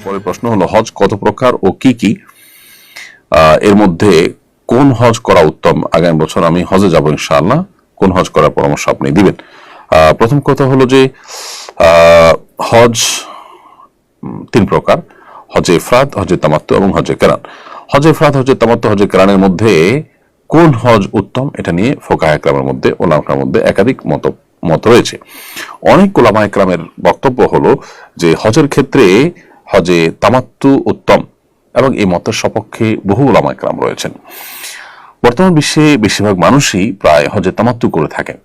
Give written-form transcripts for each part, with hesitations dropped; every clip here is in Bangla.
পরের প্রশ্ন হলো হজ কত প্রকার ও কি কি, এর মধ্যে কোন হজ করা উত্তম? আগামী বছর আমি হজে যাব ইনশাআল্লাহ, কোন হজ করার পরামর্শ আপনি দিবেন? প্রথম কথা হলো যে হজ তিন প্রকার: হজে ইফরাদ, হজে তামাত্তু এবং হজে কেরান। হজে ইফরাদ, হজে তামাত্তু, হজে কেরানের মধ্যে কোন হজ উত্তম, এটা নিয়ে ফুকাহা ইকরামের মধ্যে, উলামার মধ্যে একাধিক মত রয়েছে। অনেক উলামা ইকরামের বক্তব্য হলো যে হজের ক্ষেত্রে হজে তামাত্তু উত্তম, এবং এই মতের সপক্ষে বহু উলামা ইকরাম রয়েছেন। বর্তমান বিশ্বে বেশিরভাগ মানুষই প্রায় হজে তামাত্তু করে থাকেন।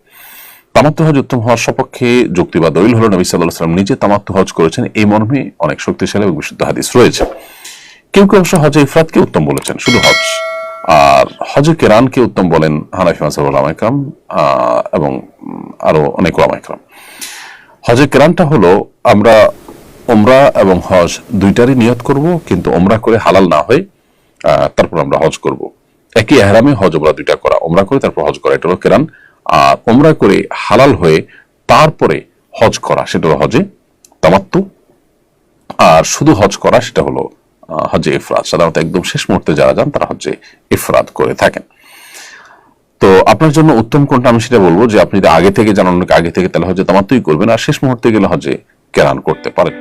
তামাত্তু হজ উত্তম হওয়ার সপক্ষে যুক্তি বা দলিল হলো নবী সাল্লাল্লাহু আলাইহি ওয়াসাল্লাম নিজে তামাত্তু হজ করেছেন, এই মর্মে অনেক শক্তিশালী এবং বিশুদ্ধ হাদিস রয়েছে। কেউ কেউ অবশ্য হজে ইফরাদকে উত্তম বলেছেন, শুধু হজ। আর হজে কেরানকে উত্তম বলেন হানাফি মাযহাবের উলামা ইকরাম এবং আরো অনেক উলামা ইকরাম। হজে কেরানটা হলো আমরা উমরা এবং হজ দুইটারই নিয়ত করব, কিন্তু উমরা করে হালাল না হয় তারপর আমরা হজ করব। একই ইহরামে হজ উমরা দুইটা করা, উমরা করে তারপর হজ করা, এটা হলো কেরান। আর উমরা করে হালাল হয়ে তারপরে হজ করা, সেটা হলো হজে তামাত্তু। আর শুধু হজ করা, সেটা হলো হজে ইফরাদ। সাধারণত একদম শেষ মুহূর্তে যারা যান তারা হজে ইফরাদ করে থাকেন। তো আপনার জন্য উত্তম কোনটা আমি সেটা বলবো যে আপনি যদি আগে থেকে জানান, আগে থেকে, তাহলে হজে তামাত্তুই করবেন, আর শেষ মুহূর্তে গেলে হজে কেরান করতে পারেন।